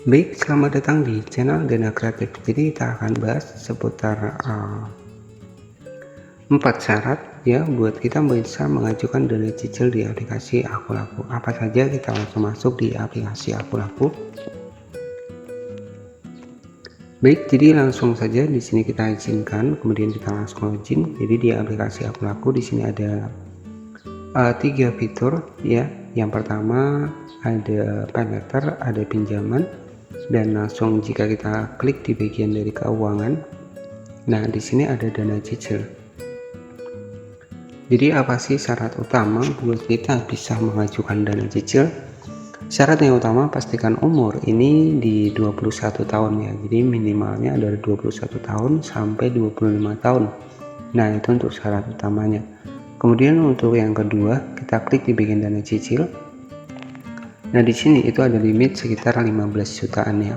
Baik, selamat datang di channel Dana Kreatif. Jadi kita akan bahas seputar 4 syarat ya buat kita bisa mengajukan dana cicil di aplikasi Aku Laku. Apa saja, kita langsung masuk di aplikasi Aku Laku. Baik, jadi langsung saja di sini kita izinkan, kemudian kita langsung login. Jadi di aplikasi Aku Laku di sini ada 3 fitur ya. Yang pertama ada pay letter, ada pinjaman, dan langsung jika kita klik di bagian dari keuangan, nah di sini ada dana cicil. Jadi apa sih syarat utama buat kita bisa mengajukan dana cicil? Syarat yang utama, pastikan umur ini di 21 tahun ya. Jadi minimalnya dari 21 tahun sampai 25 tahun. Nah, itu untuk syarat utamanya. Kemudian untuk yang kedua, kita klik di bagian dana cicil. Nah, di sini itu ada limit sekitar 15 jutaan ya.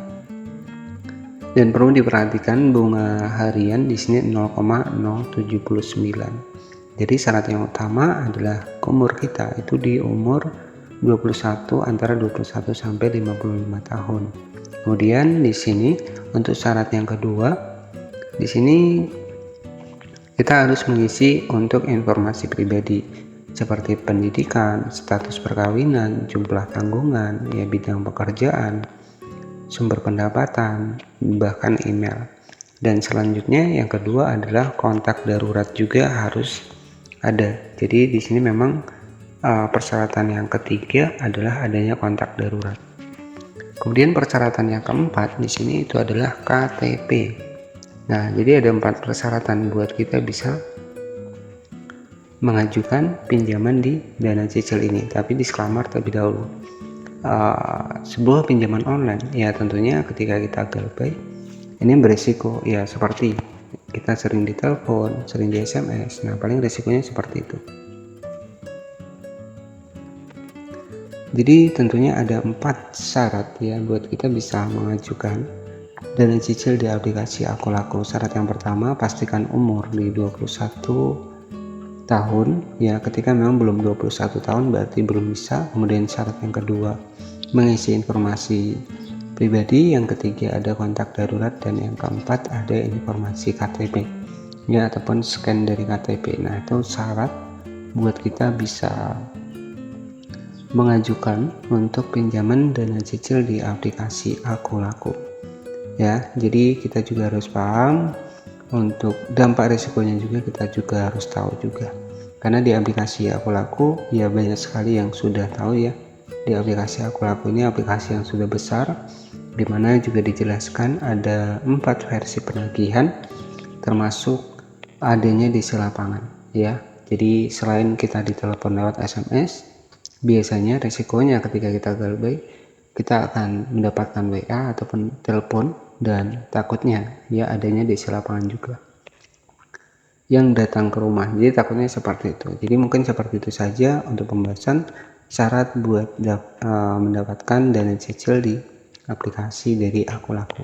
Dan perlu diperhatikan bunga harian di sini 0,079. Jadi syarat yang utama adalah umur kita itu di umur 21, antara 21 sampai 55 tahun. Kemudian di sini untuk syarat yang kedua, di sini kita harus mengisi untuk informasi pribadi seperti pendidikan, status perkawinan, jumlah tanggungan, ya bidang pekerjaan, sumber pendapatan, bahkan email. Dan selanjutnya yang kedua adalah kontak darurat juga harus ada. Jadi di sini memang persyaratan yang ketiga adalah adanya kontak darurat. Kemudian persyaratan yang keempat di sini itu adalah KTP. Nah, jadi ada 4 persyaratan buat kita bisa mengajukan pinjaman di dana cicil ini. Tapi disclaimer terlebih dahulu, sebuah pinjaman online ya tentunya ketika kita galbay ini berisiko ya, seperti kita sering ditelepon, sering di SMS. Nah, paling risikonya seperti itu. Jadi tentunya ada 4 syarat ya buat kita bisa mengajukan dana cicil di aplikasi Aku Laku. Syarat yang pertama, pastikan umur di 21 tahun ya. Ketika memang belum 21 tahun berarti belum bisa. Kemudian syarat yang kedua, mengisi informasi pribadi. Yang ketiga ada kontak darurat, dan yang keempat ada informasi KTP ya, ataupun scan dari KTP. Nah, itu syarat buat kita bisa mengajukan untuk pinjaman dana cicil di aplikasi Aku Laku ya. Jadi kita juga harus paham untuk dampak risikonya juga, kita juga harus tahu juga, karena di aplikasi Aku Laku ya banyak sekali yang sudah tahu ya. Di aplikasi Aku Laku ini aplikasi yang sudah besar, dimana juga dijelaskan ada 4 versi penagihan, termasuk adanya di lapangan ya. Jadi selain kita ditelepon lewat SMS, biasanya resikonya ketika kita galbay kita akan mendapatkan WA ataupun telepon, dan takutnya ya adanya di lapangan juga yang datang ke rumah. Jadi takutnya seperti itu. Jadi mungkin seperti itu saja untuk pembahasan syarat buat mendapatkan dana cicil di aplikasi dari Aku Laku.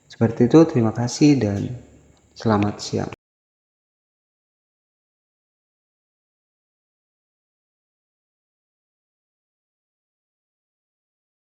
Seperti itu, terima kasih dan selamat siang.